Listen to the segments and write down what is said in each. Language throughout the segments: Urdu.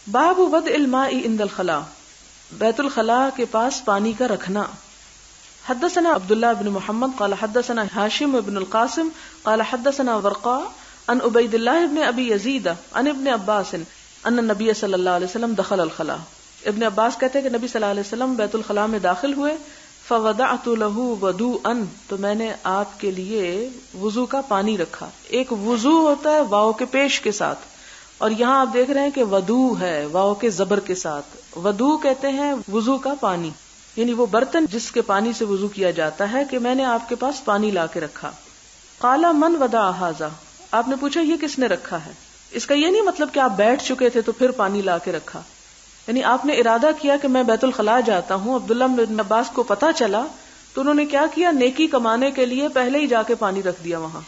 باب وضع الماء عند الخلاء، بیت الخلاء کے پاس پانی کا رکھنا. حدثنا عبداللہ بن محمد قال حدثنا ہاشم بن القاسم قال حدثنا ورقاء عن عبید اللہ بن ابی یزید عن ابن عباس ان النبی صلی اللہ علیہ وسلم دخل الخلاء. ابن عباس کہتے ہیں کہ نبی صلی اللہ علیہ وسلم بیت الخلاء میں داخل ہوئے. فوضعت له وضوءا، تو میں نے آپ کے لیے وضو کا پانی رکھا. ایک وضو ہوتا ہے واو کے پیش کے ساتھ، اور یہاں آپ دیکھ رہے ہیں کہ ودو ہے واو کے زبر کے ساتھ. ودو کہتے ہیں وضو کا پانی، یعنی وہ برتن جس کے پانی سے وضو کیا جاتا ہے، کہ میں نے آپ کے پاس پانی لا کے رکھا. قال من وضع ھذا، آپ نے پوچھا یہ کس نے رکھا ہے. اس کا یہ نہیں مطلب کہ آپ بیٹھ چکے تھے تو پھر پانی لا کے رکھا، یعنی آپ نے ارادہ کیا کہ میں بیت الخلاء جاتا ہوں. عبداللہ بن عباس کو پتا چلا تو انہوں نے کیا کیا، نیکی کمانے کے لیے پہلے ہی جا کے پانی رکھ دیا وہاں.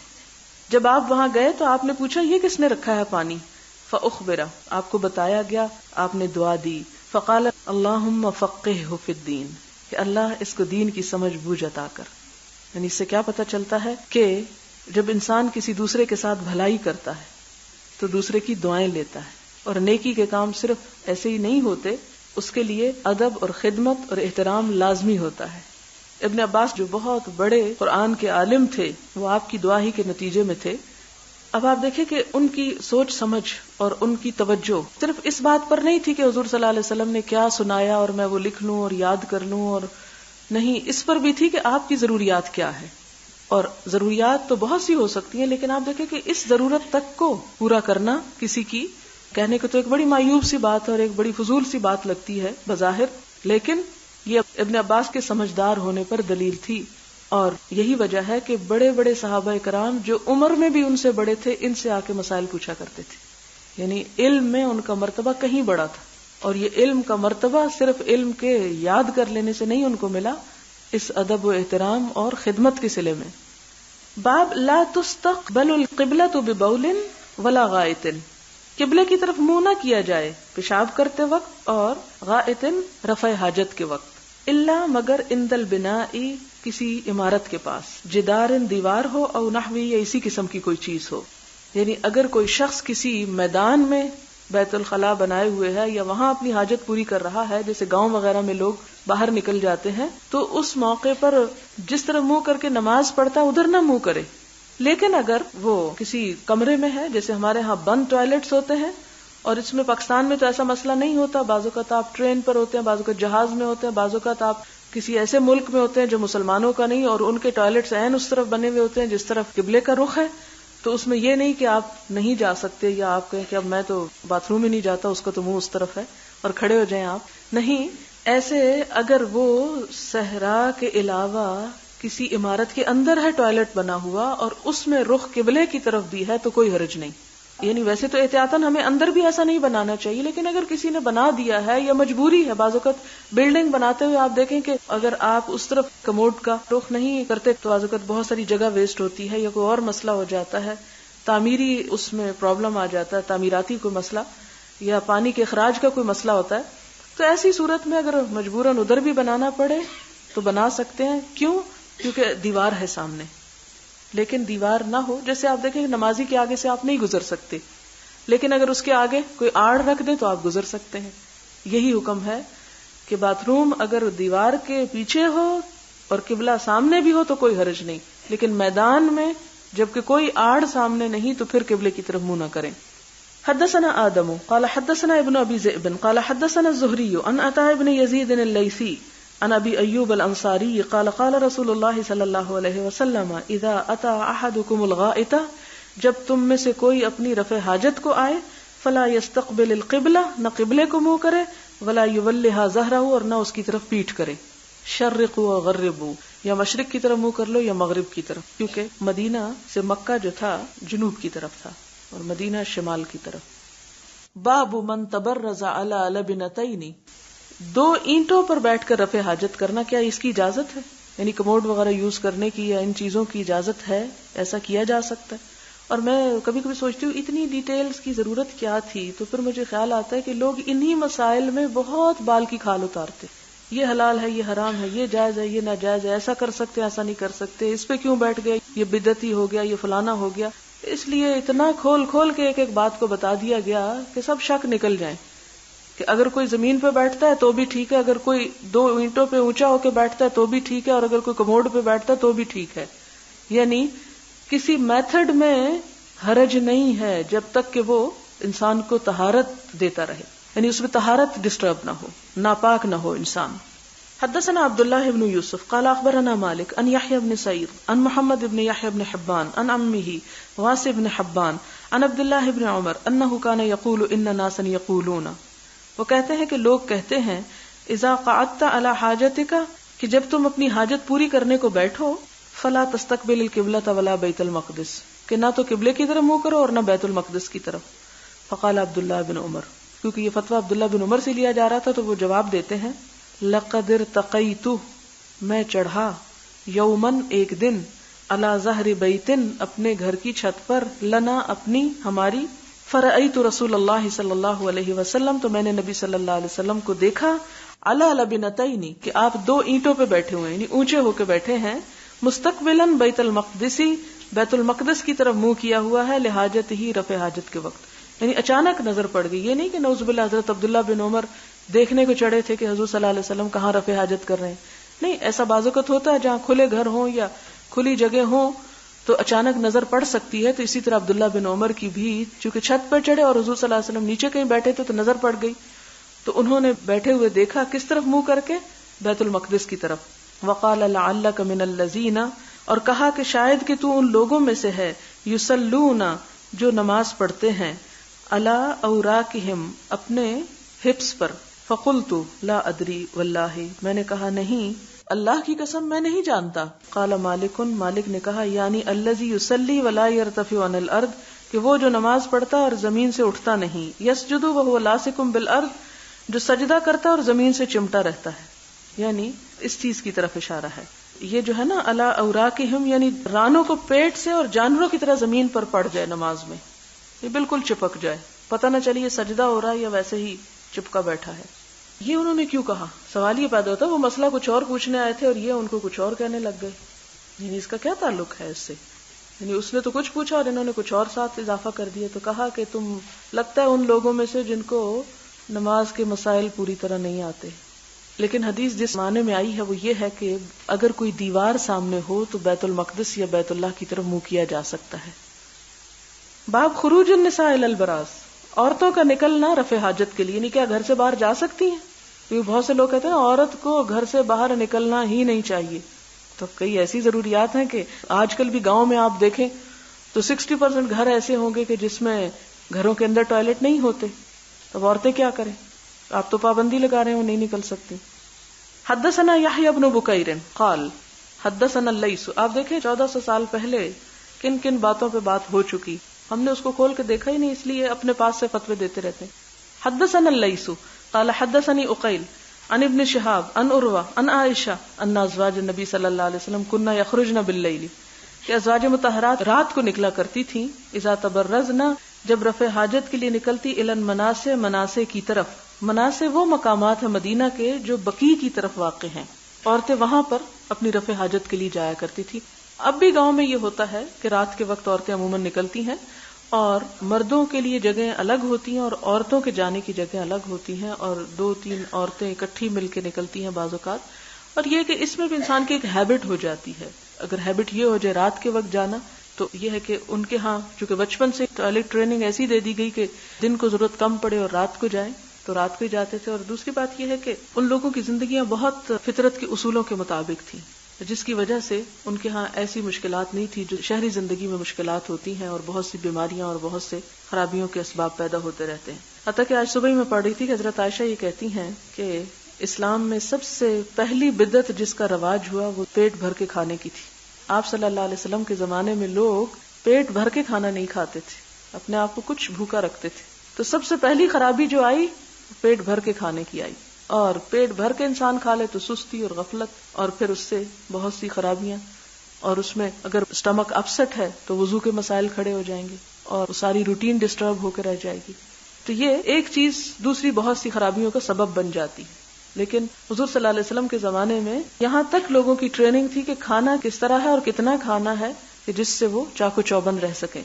جب آپ وہاں گئے تو آپ نے پوچھا یہ کس نے رکھا ہے پانی. فاخبر، آپ کو بتایا گیا. آپ نے دعا دی. فقال اللہم فقہہ فی الدین، کہ اللہ اس کو دین کی سمجھ بوجھ عطا کر. یعنی اس سے کیا پتہ چلتا ہے کہ جب انسان کسی دوسرے کے ساتھ بھلائی کرتا ہے تو دوسرے کی دعائیں لیتا ہے، اور نیکی کے کام صرف ایسے ہی نہیں ہوتے، اس کے لیے ادب اور خدمت اور احترام لازمی ہوتا ہے. ابن عباس جو بہت بڑے قرآن کے عالم تھے، وہ آپ کی دعا ہی کے نتیجے میں تھے. اب آپ دیکھیں کہ ان کی سوچ سمجھ اور ان کی توجہ صرف اس بات پر نہیں تھی کہ حضور صلی اللہ علیہ وسلم نے کیا سنایا اور میں وہ لکھ لوں اور یاد کر لوں، اور نہیں، اس پر بھی تھی کہ آپ کی ضروریات کیا ہے. اور ضروریات تو بہت سی ہو سکتی ہیں، لیکن آپ دیکھیں کہ اس ضرورت تک کو پورا کرنا کسی کی کہنے کو تو ایک بڑی مایوب سی بات ہے اور ایک بڑی فضول سی بات لگتی ہے بظاہر، لیکن یہ ابن عباس کے سمجھدار ہونے پر دلیل تھی. اور یہی وجہ ہے کہ بڑے بڑے صحابہ کرام جو عمر میں بھی ان سے بڑے تھے، ان سے آ کے مسائل پوچھا کرتے تھے. یعنی علم میں ان کا مرتبہ کہیں بڑا تھا، اور یہ علم کا مرتبہ صرف علم کے یاد کر لینے سے نہیں ان کو ملا، اس ادب و احترام اور خدمت کے صلے میں. باب لا تستقبل القبلۃ ببول ولا غائط، قبلے کی طرف منہ نہ کیا جائے پیشاب کرتے وقت اور غائط رفع حاجت کے وقت. الا مگر عند البناء، کسی عمارت کے پاس، جدار دیوار ہو او نحوی، یا اسی قسم کی کوئی چیز ہو. یعنی اگر کوئی شخص کسی میدان میں بیت الخلاء بنائے ہوئے ہے یا وہاں اپنی حاجت پوری کر رہا ہے، جیسے گاؤں وغیرہ میں لوگ باہر نکل جاتے ہیں، تو اس موقع پر جس طرح منہ کر کے نماز پڑھتا ادھر نہ منہ کرے. لیکن اگر وہ کسی کمرے میں ہے، جیسے ہمارے ہاں بند ٹوائلٹس ہوتے ہیں، اور اس میں پاکستان میں تو ایسا مسئلہ نہیں ہوتا، بعض اوقات آپ ٹرین پر ہوتے ہیں، بعض اوقات جہاز میں ہوتے ہیں، بعض اوقات آپ کسی ایسے ملک میں ہوتے ہیں جو مسلمانوں کا نہیں، اور ان کے ٹوائلٹس عین اس طرف بنے ہوئے ہوتے ہیں جس طرف قبلے کا رخ ہے. تو اس میں یہ نہیں کہ آپ نہیں جا سکتے، یا آپ کہیں کہ اب میں تو باتھ روم ہی نہیں جاتا، اس کا تو منہ اس طرف ہے، اور کھڑے ہو جائیں آپ. نہیں، ایسے اگر وہ صحرا کے علاوہ کسی عمارت کے اندر ہے ٹوائلٹ بنا ہوا اور اس میں رخ قبلے کی طرف بھی ہے تو کوئی حرج نہیں. یعنی ویسے تو احتیاطاً ہمیں اندر بھی ایسا نہیں بنانا چاہیے، لیکن اگر کسی نے بنا دیا ہے یا مجبوری ہے، بعض اوقات بلڈنگ بناتے ہوئے آپ دیکھیں کہ اگر آپ اس طرف کموڈ کا رخ نہیں کرتے تو بعض اوقات بہت ساری جگہ ویسٹ ہوتی ہے، یا کوئی اور مسئلہ ہو جاتا ہے، تعمیری اس میں پرابلم آ جاتا ہے، تعمیراتی کوئی مسئلہ یا پانی کے اخراج کا کوئی مسئلہ ہوتا ہے. تو ایسی صورت میں اگر مجبوراً ادھر بھی بنانا پڑے تو بنا سکتے ہیں. کیوں؟ کیونکہ دیوار ہے سامنے. لیکن دیوار نہ ہو، جیسے آپ دیکھیں نمازی کے آگے سے آپ نہیں گزر سکتے، لیکن اگر اس کے آگے کوئی آڑ رکھ دے تو آپ گزر سکتے ہیں. یہی حکم ہے کہ باتھ روم اگر دیوار کے پیچھے ہو اور قبلہ سامنے بھی ہو تو کوئی حرج نہیں، لیکن میدان میں جبکہ کوئی آڑ سامنے نہیں تو پھر قبلے کی طرف منہ نہ کریں. حدثنا آدم قال حدثنا ابن ابي ذئب قال حدثنا الزهري عن عطاء بن يزيد الليثي عن ابي ايوب الانصاري قال قال رسول الله صلى الله عليه وسلم اذا اتى احدكم الغائط، جب تم میں سے کوئی اپنی رفع حاجت کو آئے، فلا يستقبل القبلہ، نہ قبلے کو منہ کرے، ولا يولها ظهره، اور نہ اس کی طرف پیٹھ کرے. شرقوا وغربوا، یا مشرق کی طرف منہ کر لو یا مغرب کی طرف، کیونکہ مدینہ سے مکہ جو تھا جنوب کی طرف تھا اور مدینہ شمال کی طرف. باب من تبرز علی لبنتین، دو اینٹوں پر بیٹھ کر رفع حاجت کرنا، کیا اس کی اجازت ہے؟ یعنی کموڈ وغیرہ یوز کرنے کی یا ان چیزوں کی اجازت ہے؟ ایسا کیا جا سکتا ہے؟ اور میں کبھی کبھی سوچتی ہوں اتنی ڈیٹیلز کی ضرورت کیا تھی، تو پھر مجھے خیال آتا ہے کہ لوگ انہی مسائل میں بہت بال کی کھال اتارتے، یہ حلال ہے، یہ حرام ہے، یہ جائز ہے، یہ ناجائز ہے، ایسا کر سکتے ایسا نہیں کر سکتے، اس پہ کیوں بیٹھ گئے، یہ بدعتی ہو گیا، یہ فلانا ہو گیا. اس لیے اتنا کھول کھول کے ایک ایک بات کو بتا دیا گیا کہ سب شک نکل جائیں. کہ اگر کوئی زمین پہ بیٹھتا ہے تو بھی ٹھیک ہے، اگر کوئی 2 اینٹوں پہ اونچا ہو کے بیٹھتا ہے تو بھی ٹھیک ہے، اور اگر کوئی کموڈ پہ بیٹھتا ہے تو بھی ٹھیک ہے. یعنی کسی میتھڈ میں حرج نہیں ہے جب تک کہ وہ انسان کو طہارت دیتا رہے، یعنی اس میں طہارت ڈسٹرب نہ ہو، ناپاک نہ ہو انسان. حدثنا عبد الله بن يوسف قال اخبرنا مالك عن يحيى بن سعيد عن محمد بن يحيى بن حبان عن عمه واسع بن حبان عن عبد الله بن عمر انه كان يقول ان ناسا يقولون، وہ کہتے ہیں کہ لوگ کہتے ہیں اذا قعدت على حاجتك، کہ جب تم اپنی حاجت پوری کرنے کو بیٹھو، فلا تستقبل القبلة ولا بیت المقدس، کہ نہ تو قبلے کی طرف منہ کرو اور نہ بیت المقدس کی طرف. فقال عبد الله بن عمر، کیونکہ یہ فتویٰ عبداللہ بن عمر سے لیا جا رہا تھا تو وہ جواب دیتے ہیں لقد ارتقیت، میں چڑھا، یومن ایک دن، علی ظہر بیتن اپنے گھر کی چھت پر، لنا اپنی ہماری، فرأیت رسول اللہ صلی اللہ علیہ وسلم، تو میں نے نبی صلی اللہ علیہ وسلم کو دیکھا، علی لبنتین، کہ آپ 2 اینٹوں پہ بیٹھے ہوئے ہیں، یعنی اونچے ہو کے بیٹھے ہیں، مستقبلا بیت المقدسی، بیت المقدس کی طرف منہ کیا ہوا ہے، لحاجت ہی، رفع حاجت کے وقت. یعنی اچانک نظر پڑ گئی، یہ نہیں کہ نعوذ باللہ حضرت عبداللہ بن عمر دیکھنے کو چڑھے تھے کہ حضور صلی اللہ علیہ وسلم کہاں رفع حاجت کر رہے ہیں. نہیں، ایسا بعض اوقات ہوتا ہے جہاں کھلے گھر ہوں یا کھلی جگہ ہوں تو اچانک نظر پڑ سکتی ہے. تو اسی طرح عبداللہ بن عمر کی بھی، چونکہ چھت پر چڑھے اور حضور صلی اللہ علیہ وسلم نیچے کہیں بیٹھے تھے تو نظر پڑ گئی، تو انہوں نے بیٹھے ہوئے دیکھا کس طرف منہ کر کے، بیت المقدس کی طرف. وقال لعلک من الذین، اور کہا کہ شاید کہ تو ان لوگوں میں سے ہے، یصلون، جو نماز پڑھتے ہیں، علی اوراقہم، اپنے ہپس پر. فقلت لا ادری واللہ، میں نے کہا نہیں، اللہ کی قسم میں نہیں جانتا. قال مالک، مالک نے کہا یعنی الذی یصلی ولا یرتفع عن الارض، کہ وہ جو نماز پڑھتا اور زمین سے اٹھتا نہیں، یسجد وهو لاصق بالارض، جو سجدہ کرتا اور زمین سے چمٹا رہتا ہے. یعنی اس چیز کی طرف اشارہ ہے. یہ جو ہے نا علی اوراقہم، یعنی رانوں کو پیٹ سے اور جانوروں کی طرح زمین پر پڑ جائے نماز میں، یہ بالکل چپک جائے، پتہ نہ چلیے یہ سجدہ ہو رہا ہے یا ویسے ہی چپکا بیٹھا ہے. یہ انہوں نے کیوں کہا؟ سوال یہ پیدا ہوتا ہے وہ مسئلہ کچھ اور پوچھنے آئے تھے اور یہ ان کو کچھ اور کہنے لگ گئے، یعنی اس کا کیا تعلق ہے اس سے؟ یعنی اس نے تو کچھ پوچھا اور انہوں نے کچھ اور ساتھ اضافہ کر دیا. تو کہا کہ تم لگتا ہے ان لوگوں میں سے جن کو نماز کے مسائل پوری طرح نہیں آتے. لیکن حدیث جس معنی میں آئی ہے وہ یہ ہے کہ اگر کوئی دیوار سامنے ہو تو بیت المقدس یا بیت اللہ کی طرف منہ کیا جا سکتا ہے. باب خروج النساء الی البراز، عورتوں کا نکلنا رفع حاجت کے لیے، یعنی کیا گھر سے باہر جا سکتی ہیں؟ کیونکہ بہت سے لوگ کہتے ہیں عورت کو گھر سے باہر نکلنا ہی نہیں چاہیے. تو کئی ایسی ضروریات ہیں کہ آج کل بھی گاؤں میں آپ دیکھیں تو 60% گھر ایسے ہوں گے کہ جس میں گھروں کے اندر ٹوائلٹ نہیں ہوتے. اب عورتیں کیا کریں؟ آپ تو پابندی لگا رہے ہیں وہ نہیں نکل سکتی. حدثنا یحیی بن بکیر قال حدثنا اللیث. آپ دیکھیں 1400 سال پہلے کن کن باتوں پہ بات ہو چکی، ہم نے اس کو کھول کے دیکھا ہی نہیں، اس لیے اپنے پاس سے فتوے دیتے رہتے ہیں. حدثنا اللیث قال حدثني عقیل عن ابن شہاب عن عروہ عن عائشہ ان ازواج النبی صلی اللہ علیہ وسلم كنا یخرجن باللیل، کہ ازواج مطہرات رات کو نکلا کرتی تھیں، اذا تبرزن، جب رفع حاجت کے لیے نکلتی، الی المناصع، مناصع کی طرف. مناصع وہ مقامات ہیں مدینہ کے جو بقیع کی طرف واقع ہیں، عورتیں وہاں پر اپنی رفع حاجت کے لیے جایا کرتی تھی. اب بھی گاؤں میں یہ ہوتا ہے کہ رات کے وقت عورتیں عموماً نکلتی ہیں اور مردوں کے لیے جگہیں الگ ہوتی ہیں اور عورتوں کے جانے کی جگہیں الگ ہوتی ہیں، اور 2-3 عورتیں اکٹھی مل کے نکلتی ہیں بعض اوقات. اور یہ کہ اس میں بھی انسان کی ایک ہیبٹ ہو جاتی ہے. اگر ہیبٹ یہ ہو جائے رات کے وقت جانا تو یہ ہے کہ ان کے ہاں چونکہ بچپن سے ٹوائلٹ ٹریننگ ایسی دے دی گئی کہ دن کو ضرورت کم پڑے اور رات کو جائیں تو رات کو ہی جاتے تھے. اور دوسری بات یہ ہے کہ ان لوگوں کی زندگیاں بہت فطرت کے اصولوں کے مطابق تھیں، جس کی وجہ سے ان کے ہاں ایسی مشکلات نہیں تھی جو شہری زندگی میں مشکلات ہوتی ہیں، اور بہت سی بیماریاں اور بہت سے خرابیوں کے اسباب پیدا ہوتے رہتے ہیں. حتیٰ کہ آج صبح میں پڑھ رہی تھی کہ حضرت عائشہ یہ کہتی ہیں کہ اسلام میں سب سے پہلی بدعت جس کا رواج ہوا وہ پیٹ بھر کے کھانے کی تھی. آپ صلی اللہ علیہ وسلم کے زمانے میں لوگ پیٹ بھر کے کھانا نہیں کھاتے تھے، اپنے آپ کو کچھ بھوکا رکھتے تھے. تو سب سے پہلی خرابی جو آئی پیٹ بھر کے کھانے کی آئی، اور پیٹ بھر کے انسان کھا لے تو سستی اور غفلت، اور پھر اس سے بہت سی خرابیاں، اور اس میں اگر اسٹمک اپسٹ ہے تو وضو کے مسائل کھڑے ہو جائیں گے اور ساری روٹین ڈسٹرب ہو کے رہ جائے گی. تو یہ ایک چیز دوسری بہت سی خرابیوں کا سبب بن جاتی. لیکن حضور صلی اللہ علیہ وسلم کے زمانے میں یہاں تک لوگوں کی ٹریننگ تھی کہ کھانا کس طرح ہے اور کتنا کھانا ہے کہ جس سے وہ چاقو چوبند رہ سکیں.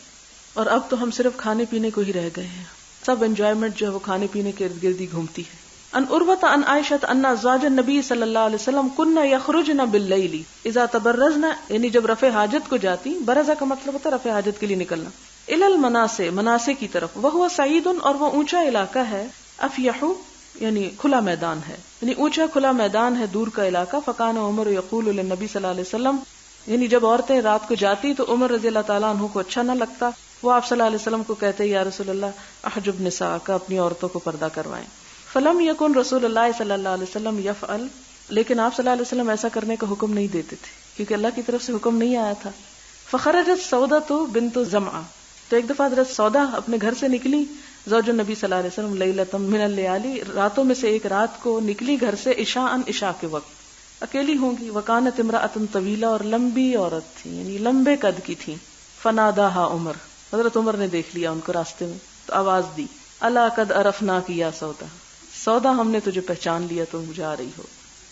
اور اب تو ہم صرف کھانے پینے کو ہی رہ گئے ہیں. سب انجوائمنٹ جو ہے وہ کھانے پینے کے ارد گرد ہی گھومتی ہے. ان عروۃ عن عائشہ ان ازواج النبی صلی اللہ علیہ وسلم کن یخرجن باللیل اذا تبرزن، یعنی جب رفع حاجت کو جاتی، برزہ کا مطلب ہوتا ہے رفع حاجت کے لیے نکلنا، الی المناصع، مناصع کی طرف، وہو سعید، اور وہ اونچا علاقہ ہے، افیح یعنی کھلا میدان ہے، یعنی اونچا کھلا میدان ہے، دور کا علاقہ. فکان عمر یقول للنبی صلی اللہ علیہ وسلم، یعنی جب عورتیں رات کو جاتی تو عمر رضی اللہ تعالیٰ عنہ کو اچھا نہ لگتا، وہ آپ صلی اللہ علیہ وسلم کو کہتے یا رسول اللہ احجب نساءک، اپنی عورتوں کو پردہ کروائیں. فلم یکن رسول اللہ صلی اللہ علیہ وسلم یفعل، لیکن آپ صلی اللہ علیہ وسلم ایسا کرنے کا حکم نہیں دیتے تھے کیونکہ اللہ کی طرف سے حکم نہیں آیا تھا. فخرجت سودۃ بنت زمعہ، تو ایک دفعہ حضرت سودا اپنے گھر سے نکلی، زوج النبی صلی اللہ علیہ وسلم، لیلۃ من اللیالی، راتوں میں سے ایک رات کو نکلی گھر سے، عشاء عشاء کے وقت، اکیلی ہوں گی. وکانت امرأۃ طویلہ، اور لمبی عورت تھی، یعنی لمبے قد کی تھی. فناداہا عمر، حضرت عمر نے دیکھ لیا ان کو راستے میں تو آواز دی، الا قد عرفناک یا سودا، سودا ہم نے تجھے پہچان لیا، تم جا رہی ہو.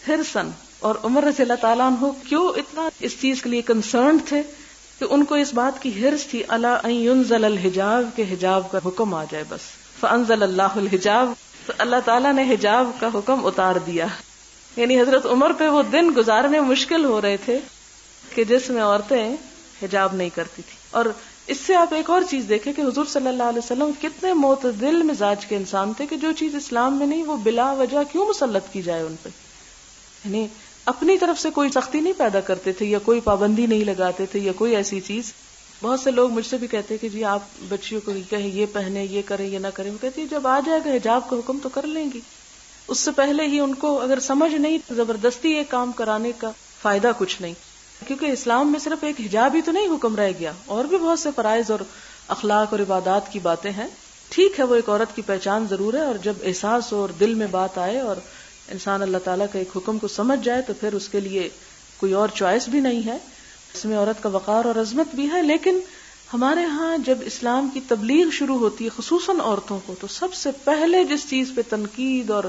حرصاً، اور عمر رضی اللہ تعالیٰ عنہ کیوں اتنا اس چیز کے لیے کنسرنڈ تھے کہ ان کو اس بات کی حرص تھی، الا ان ينزل الحجاب، کہ حجاب کا حکم آ جائے بس. فانزل اللہ الحجاب، تو اللہ تعالیٰ نے حجاب کا حکم اتار دیا. یعنی حضرت عمر پہ وہ دن گزارنے مشکل ہو رہے تھے کہ جس میں عورتیں حجاب نہیں کرتی تھی. اور اس سے آپ ایک اور چیز دیکھیں کہ حضور صلی اللہ علیہ وسلم کتنے معتدل مزاج کے انسان تھے کہ جو چیز اسلام میں نہیں وہ بلا وجہ کیوں مسلط کی جائے ان پہ. یعنی اپنی طرف سے کوئی سختی نہیں پیدا کرتے تھے یا کوئی پابندی نہیں لگاتے تھے یا کوئی ایسی چیز. بہت سے لوگ مجھ سے بھی کہتے ہیں کہ جی آپ بچیوں کو کہیں یہ پہنے، یہ کریں، یہ نہ کریں. وہ کہتی ہے جب آ جائے گا حجاب کا حکم تو کر لیں گی. اس سے پہلے ہی ان کو اگر سمجھ نہیں، زبردستی یہ کام کرانے کا فائدہ کچھ نہیں، کیونکہ اسلام میں صرف ایک حجاب ہی تو نہیں حکم رہ گیا، اور بھی بہت سے فرائض اور اخلاق اور عبادات کی باتیں ہیں. ٹھیک ہے وہ ایک عورت کی پہچان ضرور ہے، اور جب احساس ہو اور دل میں بات آئے اور انسان اللہ تعالیٰ کا ایک حکم کو سمجھ جائے تو پھر اس کے لیے کوئی اور چوائس بھی نہیں ہے. اس میں عورت کا وقار اور عظمت بھی ہے. لیکن ہمارے ہاں جب اسلام کی تبلیغ شروع ہوتی ہے خصوصاً عورتوں کو، تو سب سے پہلے جس چیز پہ تنقید اور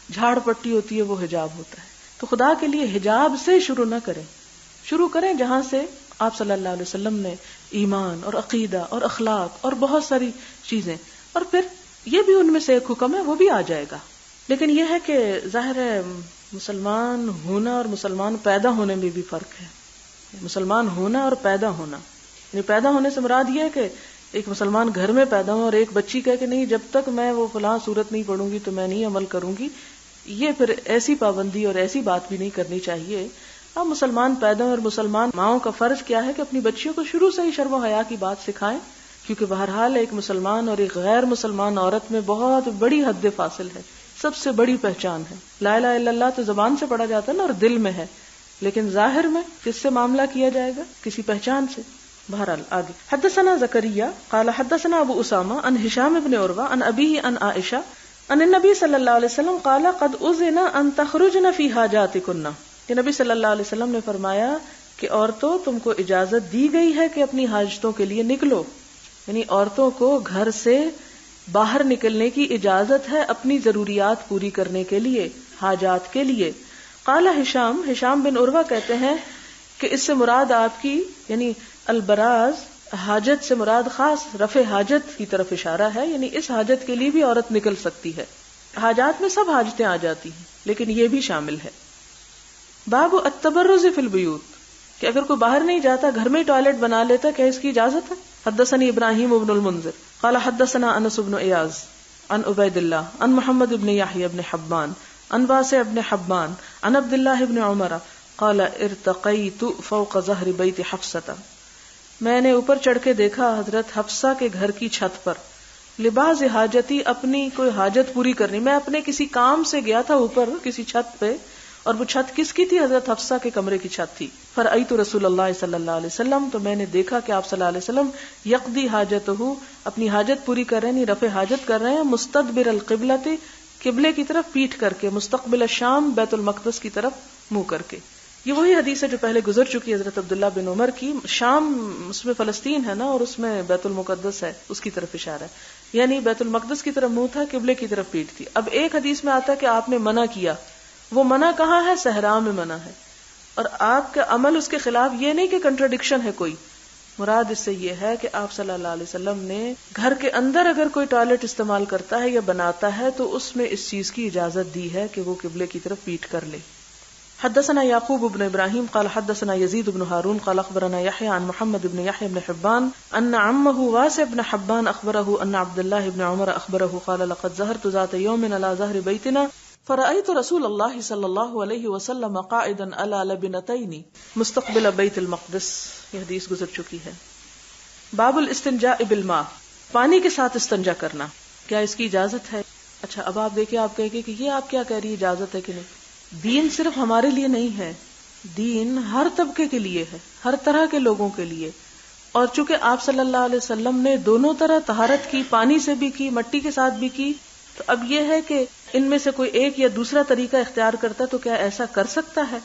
جھاڑ پٹی ہوتی ہے وہ حجاب ہوتا ہے. تو خدا کے لیے حجاب سے شروع نہ کریں، شروع کریں جہاں سے آپ صلی اللہ علیہ وسلم نے ایمان اور عقیدہ اور اخلاق اور بہت ساری چیزیں، اور پھر یہ بھی ان میں سے ایک حکم ہے وہ بھی آ جائے گا. لیکن یہ ہے کہ ظاہر ہے مسلمان ہونا اور مسلمان پیدا ہونے میں بھی فرق ہے. مسلمان ہونا اور پیدا ہونا، یعنی پیدا ہونے سے مراد یہ ہے کہ ایک مسلمان گھر میں پیدا ہو اور ایک بچی کہے کہ نہیں جب تک میں وہ فلاں صورت نہیں پڑھوں گی تو میں نہیں عمل کروں گی، یہ پھر ایسی پابندی اور ایسی بات بھی نہیں کرنی چاہیے. اب مسلمان پیدا ہو، اور مسلمان ماؤں کا فرض کیا ہے کہ اپنی بچیوں کو شروع سے ہی شرم و حیا کی بات سکھائیں، کیونکہ بہرحال ایک مسلمان اور ایک غیر مسلمان عورت میں بہت بڑی حد فاصل ہے. سب سے بڑی پہچان ہے لا الہ الا اللہ، تو زبان سے پڑھا جاتا ہے نا اور دل میں ہے، لیکن ظاہر میں کس سے معاملہ کیا جائے گا؟ کسی پہچان سے. بہرحال آگے حدثنا زکریا قال حدثنا ابو اسامہ عن ہشام بن عروہ عن ابیہ عن عائشہ ان النبی صلی اللہ علیہ وسلم قال قد اذن ان تخرجن فی حاجاتکن، کہ نبی صلی اللہ علیہ وسلم نے فرمایا کہ عورتوں تم کو اجازت دی گئی ہے کہ اپنی حاجتوں کے لیے نکلو، یعنی عورتوں کو گھر سے باہر نکلنے کی اجازت ہے اپنی ضروریات پوری کرنے کے لیے، حاجات کے لیے. قال ہشام بن عروہ کہتے ہیں کہ اس سے مراد آپ کی یعنی البراز، حاجت سے مراد خاص رفع حاجت کی طرف اشارہ ہے، یعنی اس حاجت کے لیے بھی عورت نکل سکتی ہے. حاجات میں سب حاجتیں آ جاتی ہیں لیکن یہ بھی شامل ہے. باب التبرز فی البیوت، کہ اگر کوئی باہر نہیں جاتا گھر میں ٹوائلٹ بنا لیتا، کیا اس کی اجازت ہے؟ حدثني ابراہیم بن المنذر قال حدثنا انس بن ایاز عن عبید اللہ عن محمد بن یحیی بن حبان عن واسع بن حبان عن عبد اللہ بن عمر قال ارتقیت فوق ظہر بیت حفصہ، میں نے اوپر چڑھ کے دیکھا حضرت حفصہ کے گھر کی چھت پر، لباس حاجتی، اپنی کوئی حاجت پوری کرنی، میں اپنے کسی کام سے گیا تھا اوپر کسی چھت پہ، اور وہ چھت کس کی تھی؟ حضرت حفصہ کے کمرے کی چھت تھی. فرأیت رسول اللہ صلی اللہ علیہ وسلم، تو میں نے دیکھا کہ آپ صلی اللہ علیہ وسلم یقضی حاجتہ، اپنی حاجت پوری کر رہے ہیں، رفع حاجت کر رہے ہیں، مستدبر القبلۃ، قبلے کی طرف پیٹھ کر کے، مستقبل الشام، بیت المقدس کی طرف منہ کر کے. یہ وہی حدیث ہے جو پہلے گزر چکی حضرت عبداللہ بن عمر کی. شام اس میں فلسطین ہے نا، اور اس میں بیت المقدس ہے، اس کی طرف اشارہ ہے، یعنی بیت المقدس کی طرف منہ تھا، قبلے کی طرف پیٹھ تھی. اب ایک حدیث میں آتا ہے کہ آپ نے منع کیا، وہ منع کہاں ہے؟ صحرا میں منع ہے، اور آپ کا عمل اس کے خلاف، یہ نہیں کہ کنٹراڈکشن ہے کوئی، مراد اس سے یہ ہے کہ آپ صلی اللہ علیہ وسلم نے گھر کے اندر اگر کوئی ٹوائلٹ استعمال کرتا ہے یا بناتا ہے تو اس میں اس چیز کی اجازت دی ہے کہ وہ قبلے کی طرف پیٹ کر لے. حدثنا یعقوب بن ابراہیم قال حدثنا یزید بن ہارون قال اخبرنا یحیی عن محمد بن یحیی بن حبان ان عمه واسع بن حبان اخبره ان عبد الله بن عمر اخبره قال لقد ظهرت ذات يوم على ظهر بيتنا فرأيت رسول الله صلی اللہ علیہ وسلم قاعدا على لبنتين مستقبل بیت المقدس. یہ حدیث گزر چکی ہے. باب الاستنجاء بالماء، پانی کے ساتھ استنجا کرنا، کیا اس کی اجازت ہے؟ اچھا اب آپ دیکھیں، آپ کہیں گے کہ یہ آپ کیا کہہ رہی ہے، اجازت ہے کہ نہیں؟ دین صرف ہمارے لیے نہیں ہے، دین ہر طبقے کے لیے ہے، ہر طرح کے لوگوں کے لیے. اور چونکہ آپ صلی اللہ علیہ وسلم نے دونوں طرح طہارت کی، پانی سے بھی کی، مٹی کے ساتھ بھی کی، تو اب یہ ہے کہ ان میں سے کوئی ایک یا دوسرا طریقہ اختیار کرتا تو کیا ایسا کر سکتا ہے؟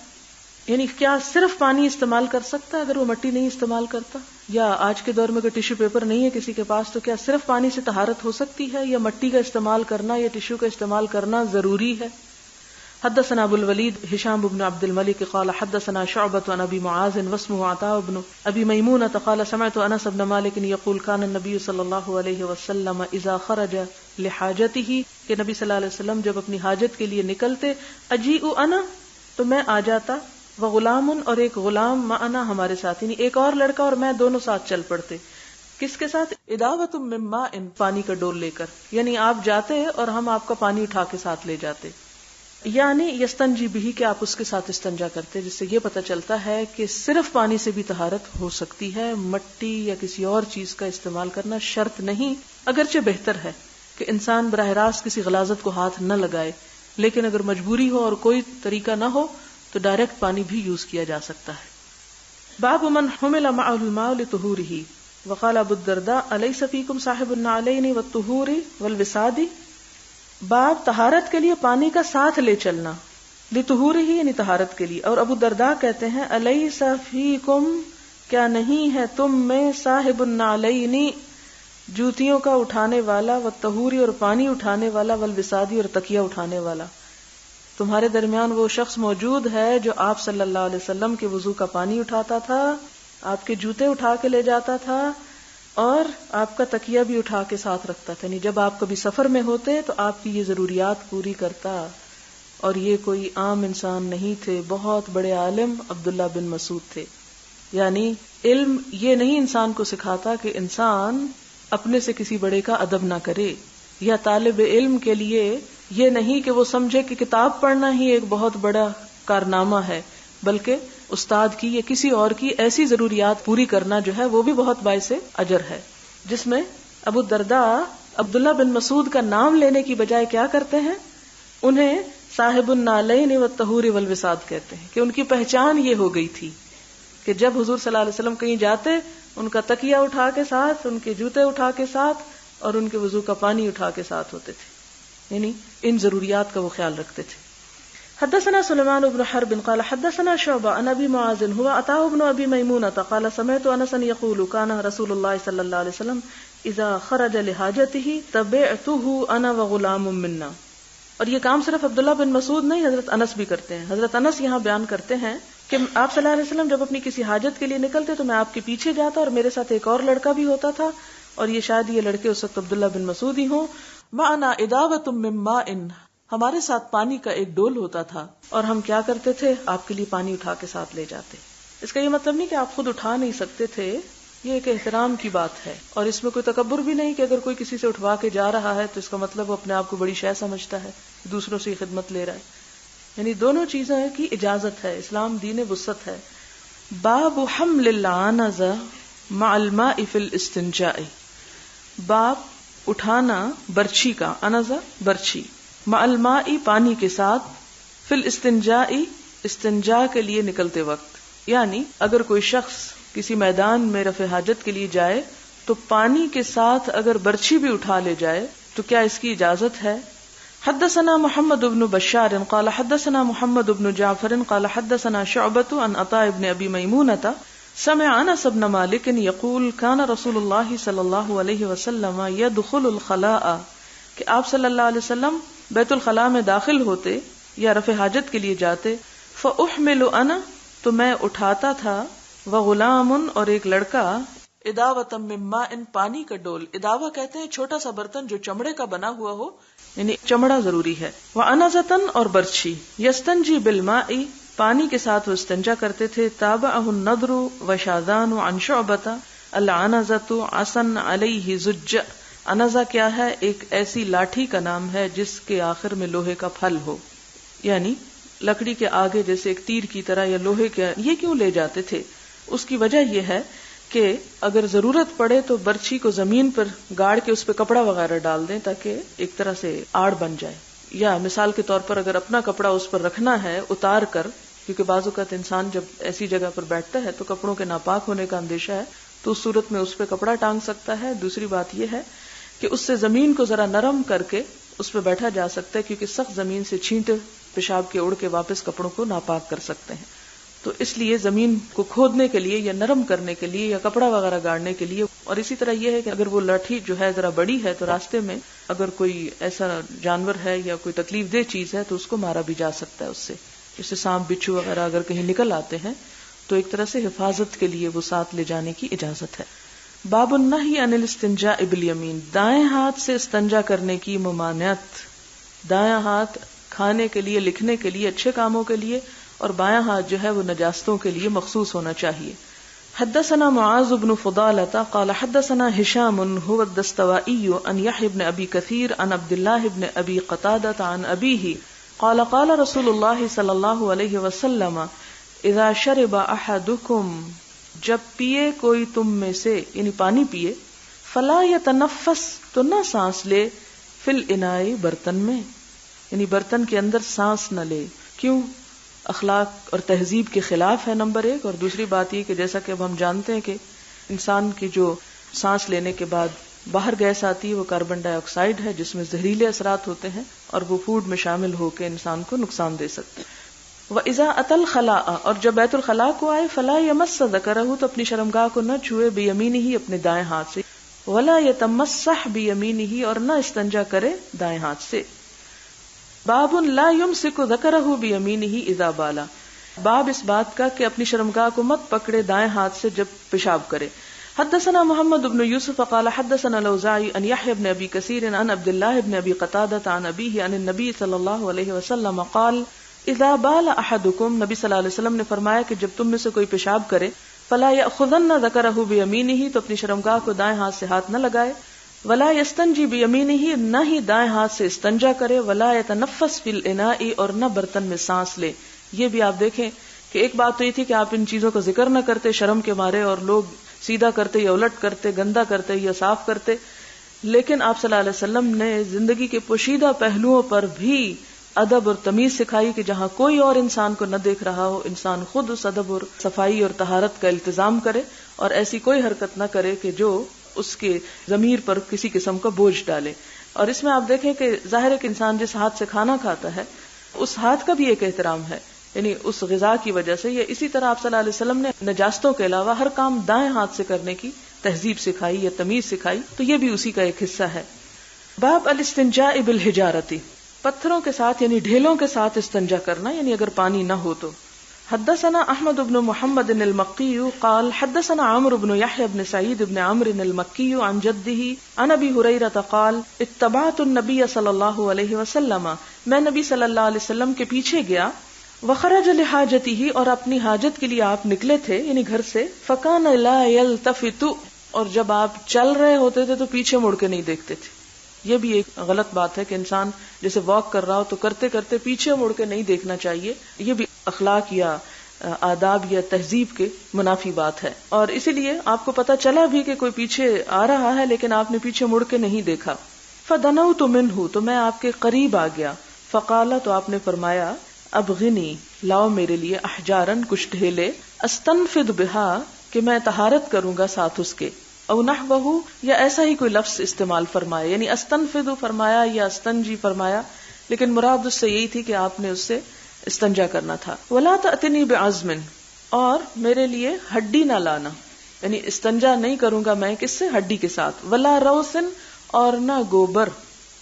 یعنی کیا صرف پانی استعمال کر سکتا ہے اگر وہ مٹی نہیں استعمال کرتا؟ یا آج کے دور میں کوئی ٹیشو پیپر نہیں ہے کسی کے پاس تو کیا صرف پانی سے طہارت ہو سکتی ہے، یا مٹی کا استعمال کرنا یا ٹیشو کا استعمال کرنا ضروری ہے؟ حدثنا ابو الولید ہشام بن عبد الملک قال حدثنا شعبۃ عن ابی معاذ واسمه عطاء بن ابی میمونۃ قال سمعت انس بن مالک یقول كان النبي صلی اللہ علیہ وسلم اذا خرج لحاجته، کہ نبی صلی اللہ علیہ وسلم جب اپنی حاجت کے لیے نکلتے، اجیء انا، تو میں آ جاتا، وغلام، اور ایک غلام، معنا، ہمارے ساتھ، یعنی ایک اور لڑکا اور میں دونوں ساتھ چل پڑتے. کس کے ساتھ؟ اداوۃ من ماء، پانی کا ڈول لے کر، یعنی آپ جاتے اور ہم آپ کا پانی اٹھا کے ساتھ لے جاتے. یعنی یستنجی بھی، کہ آپ اس کے ساتھ استنجا کرتے، جس سے یہ پتہ چلتا ہے کہ صرف پانی سے بھی طہارت ہو سکتی ہے، مٹی یا کسی اور چیز کا استعمال کرنا شرط نہیں. اگرچہ بہتر ہے کہ انسان براہ راست کسی غلاظت کو ہاتھ نہ لگائے، لیکن اگر مجبوری ہو اور کوئی طریقہ نہ ہو تو ڈائریکٹ پانی بھی یوز کیا جا سکتا ہے. باب من حمل معه الماء لطهوره، وقال ابو الدرداء الیس فیکم صاحب النعلین والطہور والوساد. باب طہارت کے لیے پانی کا ساتھ لے چلنا، لطہور ہی یعنی طہارت کے لیے. اور ابو الدرداء کہتے ہیں الیس فیکم، کیا نہیں ہے تم میں، صاحب النعلین، جوتیوں کا اٹھانے والا، والطہور اور پانی اٹھانے والا، والوساد اور تکیہ اٹھانے والا. تمہارے درمیان وہ شخص موجود ہے جو آپ صلی اللہ علیہ وسلم کے وضو کا پانی اٹھاتا تھا، آپ کے جوتے اٹھا کے لے جاتا تھا، اور آپ کا تکیہ بھی اٹھا کے ساتھ رکھتا تھا. یعنی جب آپ کبھی سفر میں ہوتے تو آپ کی یہ ضروریات پوری کرتا. اور یہ کوئی عام انسان نہیں تھے، بہت بڑے عالم عبداللہ بن مسعود تھے. یعنی علم یہ نہیں انسان کو سکھاتا کہ انسان اپنے سے کسی بڑے کا ادب نہ کرے، یا طالب علم کے لیے یہ نہیں کہ وہ سمجھے کہ کتاب پڑھنا ہی ایک بہت بڑا کارنامہ ہے، بلکہ استاد کی یا کسی اور کی ایسی ضروریات پوری کرنا جو ہے وہ بھی بہت باعث اجر ہے. جس میں ابو الدرداء عبداللہ بن مسعود کا نام لینے کی بجائے کیا کرتے ہیں، انہیں صاحب النعلین والطہور والوساد کہتے ہیں، کہ ان کی پہچان یہ ہو گئی تھی کہ جب حضور صلی اللہ علیہ وسلم کہیں جاتے، ان کا تکیہ اٹھا کے ساتھ، ان کے جوتے اٹھا کے ساتھ، اور ان کے وضو کا پانی اٹھا کے ساتھ ہوتے تھے. یعنی ان ضروریات کا وہ خیال رکھتے تھے. حدثنا سلیمان بن حرب قال حدثنا شعبہ عن ابی معاذ هو عطاء بن ابی میمونۃ قال سمعت انسا یقول كان رسول اللہ صلی اللہ علیہ وسلم اذا خرج لحاجته تبعته انا وغلام منا. اور یہ کام صرف عبداللہ بن مسعود نہیں، حضرت انس بھی کرتے ہیں. حضرت انس یہاں بیان کرتے ہیں کہ آپ صلی اللہ علیہ وسلم جب اپنی کسی حاجت کے لیے نکلتے تو میں آپ کے پیچھے جاتا، اور میرے ساتھ ایک اور لڑکا بھی ہوتا تھا، اور یہ شاید یہ لڑکے اس وقت عبداللہ بن مسعود ہی ہوں. معنا اداوۃ من ماء، ہمارے ساتھ پانی کا ایک ڈول ہوتا تھا، اور ہم کیا کرتے تھے، آپ کے لیے پانی اٹھا کے ساتھ لے جاتے. اس کا یہ مطلب نہیں کہ آپ خود اٹھا نہیں سکتے تھے، یہ ایک احترام کی بات ہے، اور اس میں کوئی تکبر بھی نہیں کہ اگر کوئی کسی سے اٹھوا کے جا رہا ہے تو اس کا مطلب وہ اپنے آپ کو بڑی شے سمجھتا ہے، دوسروں سے خدمت لے رہا ہے. یعنی دونوں چیزوں کی اجازت ہے، اسلام دین وسعت ہے. باب حمل العنز مع الماء فی الاستنجاء، باب اٹھانا برچھی کا، عنزہ برچھی، مع الماء پانی کے ساتھ، فی الاستنجاء استنجا کے لیے نکلتے وقت. یعنی اگر کوئی شخص کسی میدان میں رفع حاجت کے لیے جائے تو پانی کے ساتھ اگر برچھی بھی اٹھا لے جائے تو کیا اس کی اجازت ہے؟ حدثنا محمد بن بشار قال حدثنا محمد بن جعفر قال حدثنا شعبة عن عطاء بن ابی میمونۃ سمع انس بن مالک یقول كان رسول اللہ صلی اللہ علیہ وسلم يدخل الخلاء، کہ آپ صلی اللہ علیہ وسلم بیت الخلاء میں داخل ہوتے یا رفع حاجت کے لیے جاتے، فاحمل انا، تو میں اٹھاتا تھا، وغلام، اور ایک لڑکا، اداوۃ من ماء، پانی کا ڈول. اداوہ کہتے ہیں چھوٹا سا برتن جو چمڑے کا بنا ہوا ہو، یعنی چمڑا ضروری ہے. وعنزۃ، اور برچھی. یستنجی بالماء، پانی کے ساتھ وہ استنجا کرتے تھے. تابعہ النضر وشاذان عن شعبۃ. العنزۃ عصا علیہ زج. عنزہ کیا ہے؟ ایک ایسی لاٹھی کا نام ہے جس کے آخر میں لوہے کا پھل ہو، یعنی لکڑی کے آگے جیسے ایک تیر کی طرح یا لوہے کے. یہ کیوں لے جاتے تھے؟ اس کی وجہ یہ ہے کہ اگر ضرورت پڑے تو برچھی کو زمین پر گاڑ کے اس پہ کپڑا وغیرہ ڈال دیں تاکہ ایک طرح سے آڑ بن جائے. یا مثال کے طور پر اگر اپنا کپڑا اس پر رکھنا ہے اتار کر، کیونکہ بعض اوقات انسان جب ایسی جگہ پر بیٹھتا ہے تو کپڑوں کے ناپاک ہونے کا اندیشہ ہے، تو اس صورت میں اس پہ کپڑا ٹانگ سکتا ہے. دوسری بات یہ ہے کہ اس سے زمین کو ذرا نرم کر کے اس پہ بیٹھا جا سکتا ہے، کیونکہ سخت زمین سے چھینٹے پیشاب کے اڑ کے واپس کپڑوں کو ناپاک کر سکتے ہیں. تو اس لیے زمین کو کھودنے کے لیے یا نرم کرنے کے لیے یا کپڑا وغیرہ گاڑنے کے لیے. اور اسی طرح یہ ہے کہ اگر وہ لاٹھی جو ہے ذرا بڑی ہے تو راستے میں اگر کوئی ایسا جانور ہے یا کوئی تکلیف دہ چیز ہے تو اس کو مارا بھی جا سکتا ہے اس سے. جیسے سانپ بچھو وغیرہ اگر کہیں نکل آتے ہیں تو ایک طرح سے حفاظت کے لیے وہ ساتھ لے جانے کی اجازت ہے. باب النہی عن الاستنجاء بالیمین، دائیں ہاتھ سے استنجا کرنے کی ممانعت. دایاں ہاتھ کھانے کے لیے، لکھنے کے لیے، اچھے کاموں کے لیے، اور بایاں ہاتھ جو ہے وہ نجاستوں کے لیے مخصوص ہونا چاہیے. حدثنا معاذ بن فضالة قال حدثنا هشام هو الدستوائي عن يحيى بن ابي كثير عن عبد الله بن ابي قتادة عن ابيه قال قال رسول الله صلى الله عليه وسلم اذا شرب احدكم، جب پیے کوئی تم میں سے، یعنی پانی پیے، فلا يتنفس، تو نہ سانس لے، فی الاناء، برتن میں، یعنی برتن کے اندر سانس نہ لے. کیوں؟ اخلاق اور تہذیب کے خلاف ہے نمبر ایک، اور دوسری بات یہ کہ جیسا کہ اب ہم جانتے ہیں کہ انسان کی جو سانس لینے کے بعد باہر گیس آتی ہے وہ کاربن ڈائی آکسائڈ ہے جس میں زہریلے اثرات ہوتے ہیں اور وہ فوڈ میں شامل ہو کے انسان کو نقصان دے سکتے ہیں. وَإِذَا أَتَى الْخَلَاءَ، اور جب بیت الخلاء کو آئے، فَلَا يَمَسَّ ذَكَرَهُ، تو اپنی شرمگاہ کو نہ چھوئے، بِيَمِينِهِ، اپنے دائیں ہاتھ سے، وَلَا يَتَمَسَّحْ بِيَمِينِهِ، اور نہ استنجا کرے دائیں ہاتھ سے. باب لا يمسك ذكره بيمينه اذا بالا، باب اس بات کا کہ اپنی شرمگاہ کو مت پکڑے دائیں ہاتھ سے جب پیشاب کرے. حدثنا محمد بن يوسف قال حدثنا الاوزاعي عن يحيى بن ابي كثير عن عبد الله بن ابي قتادة عن ابيه عن النبي صلى الله عليه وسلم قال اذا بال احدكم، نبی صلی اللہ علیہ وسلم نے فرمایا کہ جب تم میں سے کوئی پیشاب کرے، فلا ياخذن ذكره بيمينه، تو اپنی شرمگاہ کو دائیں ہاتھ سے ہاتھ نہ لگائے، ولا يستنجي بيمينه، نہ ہی دائیں ہاتھ سے استنجا کرے، ولا يتنفس في الاناء، اور نہ برتن میں سانس لے. یہ بھی آپ دیکھیں کہ ایک بات تو یہ تھی کہ آپ ان چیزوں کا ذکر نہ کرتے شرم کے مارے، اور لوگ سیدھا کرتے یا الٹ کرتے، گندا کرتے یا صاف کرتے، لیکن آپ صلی اللہ علیہ وسلم نے زندگی کے پوشیدہ پہلوؤں پر بھی ادب اور تمیز سکھائی کہ جہاں کوئی اور انسان کو نہ دیکھ رہا ہو، انسان خود اس ادب اور صفائی اور طہارت کا التزام کرے اور ایسی کوئی حرکت نہ کرے کہ جو اس کے ضمیر پر کسی قسم کا بوجھ ڈالے. اور اس میں آپ دیکھیں کہ ظاہر ہے کہ انسان جس ہاتھ سے کھانا کھاتا ہے اس ہاتھ کا بھی ایک احترام ہے، یعنی اس غذا کی وجہ سے. یا اسی طرح آپ صلی اللہ علیہ وسلم نے نجاستوں کے علاوہ ہر کام دائیں ہاتھ سے کرنے کی تہذیب سکھائی یا تمیز سکھائی، تو یہ بھی اسی کا ایک حصہ ہے. باب الاستنجاء بالحجارتی، پتھروں کے ساتھ یعنی ڈھیلوں کے ساتھ استنجا کرنا، یعنی اگر پانی نہ ہو تو. حدثنا احمد بن محمد المقی قال حدثنا عمرو بن يحيى بن سعيد بن عمرو المكي عن جده عن ابي هريره قال اتبعت النبي صلی اللہ علیہ وسلم، میں نبی صلی اللہ علیہ وسلم کے پیچھے گیا، وخرج لحاجته، اور اپنی حاجت کے لیے آپ نکلے تھے یعنی گھر سے، فكان لا يلتفت، اور جب آپ چل رہے ہوتے تھے تو پیچھے مڑ کے نہیں دیکھتے تھے. یہ بھی ایک غلط بات ہے کہ انسان جیسے واک کر رہا ہو تو کرتے کرتے پیچھے مڑ کے نہیں دیکھنا چاہیے، یہ بھی اخلاق یا آداب یا تہذیب کے منافی بات ہے. اور اسی لیے آپ کو پتا چلا بھی کہ کوئی پیچھے آ رہا ہے لیکن آپ نے پیچھے مڑ کے نہیں دیکھا. فدنوت منہ، تو میں آپ کے قریب آ گیا. فقال، تو آپ نے فرمایا، ابغنی، لاؤ میرے لیے، احجارن، کچھ ڈھیلے، استنفد بہا، کہ میں طہارت کروں گا ساتھ اس کے، او نحوہ، یا ایسا ہی کوئی لفظ استعمال فرمایا، یعنی استنفد فرمایا یا استنجی فرمایا، لیکن مراد اس سے یہی تھی کہ آپ نے اس سے استنجا کرنا تھا. ولا تأتنی بعظم، اور میرے لیے ہڈی نہ لانا، یعنی استنجا نہیں کروں گا میں کس سے، ہڈی کے ساتھ. ولا روث، اور نہ گوبر.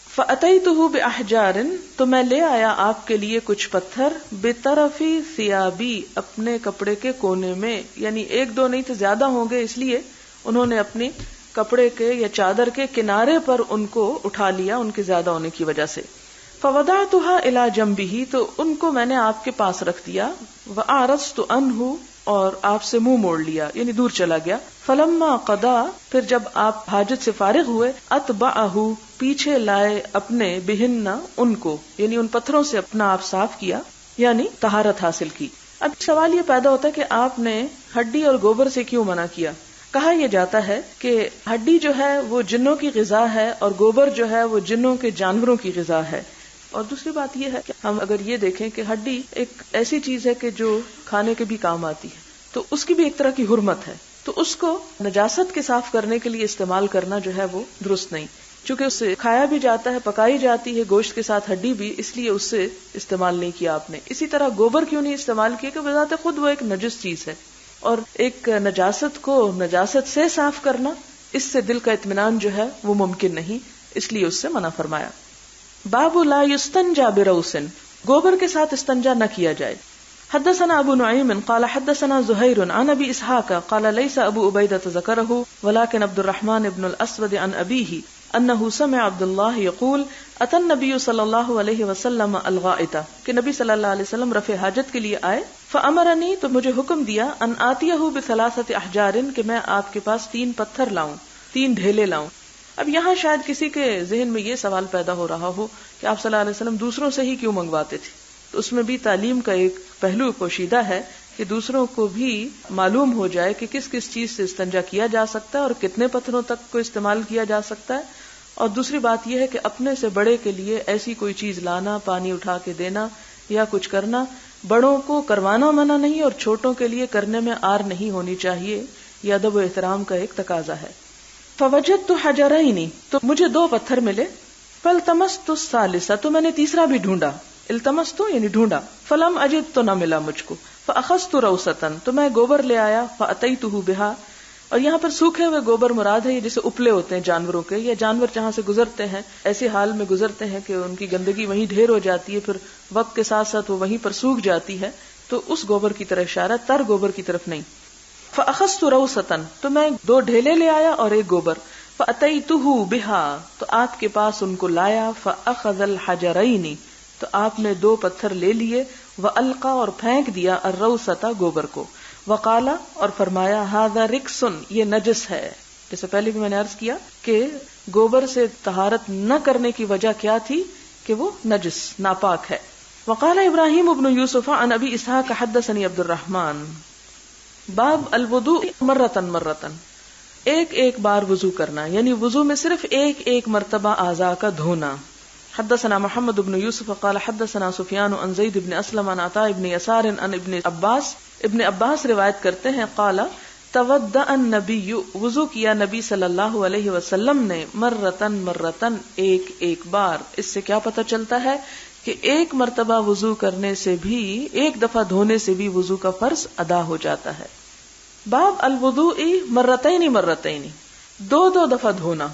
فأتیتہ بأحجار، تو میں لے آیا آپ کے لیے کچھ پتھر، بطرفی ثیابی، اپنے کپڑے کے کونے میں، یعنی ایک دو نہیں تھے، زیادہ ہوں گے، اس لیے انہوں نے اپنی کپڑے کے یا چادر کے کنارے پر ان کو اٹھا لیا ان کے زیادہ ہونے کی وجہ سے. فوضعتها الى جنبه، تو ان کو میں نے آپ کے پاس رکھ دیا. واعرضت عنه، اور آپ سے منہ موڑ لیا یعنی دور چلا گیا. فلما قضا، پھر جب آپ حاجت سے فارغ ہوئے، اتبعه، پیچھے لائے اپنے بہن ان کو، یعنی ان پتھروں سے اپنا آپ صاف کیا یعنی طہارت حاصل کی. اب سوال یہ پیدا ہوتا ہے کہ آپ نے ہڈی اور گوبر سے کیوں منع کیا؟ کہا یہ جاتا ہے کہ ہڈی جو ہے وہ جنوں کی غذا ہے اور گوبر جو ہے وہ جنوں کے جانوروں کی غذا ہے. اور دوسری بات یہ ہے کہ ہم اگر یہ دیکھیں کہ ہڈی ایک ایسی چیز ہے کہ جو کھانے کے بھی کام آتی ہے، تو اس کی بھی ایک طرح کی حرمت ہے، تو اس کو نجاست کے صاف کرنے کے لیے استعمال کرنا جو ہے وہ درست نہیں. چونکہ اس سے کھایا بھی جاتا ہے، پکائی جاتی ہے گوشت کے ساتھ ہڈی بھی، اس لیے اس سے استعمال نہیں کیا آپ نے. اسی طرح گوبر کیوں نہیں استعمال کیا کہ بذات خود وہ ایک نجس چیز ہے، اور ایک نجاست کو نجاست سے صاف کرنا، اس سے دل کا اطمینان جو ہے وہ ممکن نہیں، اس لیے اس سے منع فرمایا. باب لا یستنجا بروث، گوبر کے ساتھ استنجا نہ کیا جائے. حدثنا ابو نعیم قال حدثنا زہیر عن ابی اسحاق قال ليس ابو عبیدہ ذکرہ ولكن عبد الرحمن بن الاسود عن ابیہ انه سمع عبد اللہ یقول اتى النبی صلی اللہ علیہ وسلم الغائط، کہ نبی صلی اللہ علیہ وسلم رفع حاجت کے لیے آئے. فامرنی، تو مجھے حکم دیا، ان آتیہ بثلاثه احجار، کہ میں آپ کے پاس 3 پتھر لاؤں، 3 ڈھیلے لاؤں. اب یہاں شاید کسی کے ذہن میں یہ سوال پیدا ہو رہا ہو کہ آپ صلی اللہ علیہ وسلم دوسروں سے ہی کیوں منگواتے تھے. تو اس میں بھی تعلیم کا ایک پہلو پوشیدہ ہے کہ دوسروں کو بھی معلوم ہو جائے کہ کس کس چیز سے استنجا کیا جا سکتا ہے اور کتنے پتھروں تک کو استعمال کیا جا سکتا ہے. اور دوسری بات یہ ہے کہ اپنے سے بڑے کے لیے ایسی کوئی چیز لانا، پانی اٹھا کے دینا یا کچھ کرنا، بڑوں کو کروانا منع نہیں اور چھوٹوں کے لیے کرنے میں آر نہیں ہونی چاہیے، یہ ادب و احترام کا ایک تقاضا ہے. فوجدت حجرین، تو مجھے 2 پتھر ملے. فالتمست الثالث، تو میں نے تیسرا بھی ڈھونڈا. التمست یعنی ڈھونڈا. فلم اجد، تو نہ ملا مجھ کو. فاخذت روثۃ، تو میں گوبر لے آیا. فاتیتہ بها، اور یہاں پر سوکھے ہوئے گوبر مراد ہے، جیسے اپلے ہوتے ہیں جانوروں کے، یا جانور جہاں سے گزرتے ہیں ایسے حال میں گزرتے ہیں کہ ان کی گندگی وہیں ڈھیر ہو جاتی ہے، پھر وقت کے ساتھ ساتھ وہ وہیں پر سوکھ جاتی ہے، تو اس گوبر کی طرف اشارہ، تر گوبر کی طرف نہیں. فاخذت روثۃ، تو میں 2 ڈھیلے لے آیا اور 1 گوبر. فاتیتہ بها، تو آپ کے پاس ان کو لایا. فاخذ الحجرین، تو آپ نے 2 پتھر لے لیے. والقى، اور پھینک دیا. الروثۃ، گوبر کو. وقال، اور فرمایا. ھذا رکس، یہ نجس ہے. جیسے پہلے بھی میں نے عرض کیا کہ گوبر سے طہارت نہ کرنے کی وجہ کیا تھی کہ وہ نجس، ناپاک ہے. وقال ابراہیم ابن یوسف عن ابی اسحاق حدثني عبد الرحمن. باب الوضوء مرتن مرتن، ایک بار وضو کرنا، یعنی وضو میں صرف ایک مرتبہ اعضاء کا دھونا. حدثنا محمد بن یوسف قال حدثنا سفیان عن زید بن اسلم عن عطاء بن یسار عن ابن عباس. ابن عباس روایت کرتے ہیں قال تودع النبی، وضو کیا نبی صلی اللہ علیہ وسلم نے، مرتن مرتن، ایک بار. اس سے کیا پتہ چلتا ہے کہ 1 مرتبہ وضو کرنے سے بھی، 1 دفعہ دھونے سے بھی وضو کا فرض ادا ہو جاتا ہے. باب الوضوء مرتين مرتين، 2 دفعہ دھونا.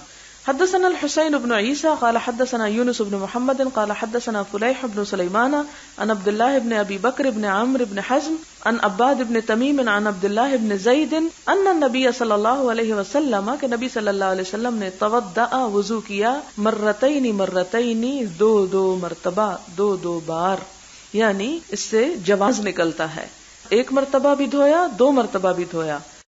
حدثنا الحسين بن عيسى قال حدثنا يونس بن محمد قال حدثنا فليح بن سليمان عن عبد الله بن ابي بكر بن عمرو بن حزم عن عباد بن تميم عن عبد الله بن زيد ان النبي صلى الله عليه وسلم، کہ نبی صلی اللہ علیہ وسلم نے توضأ، وضو کیا، مرتين مرتين، 2 مرتبہ، 2 بار، یعنی اس سے جواز نکلتا ہے. 1 مرتبہ بھی دھویا، 2 مرتبہ بھی دھویا.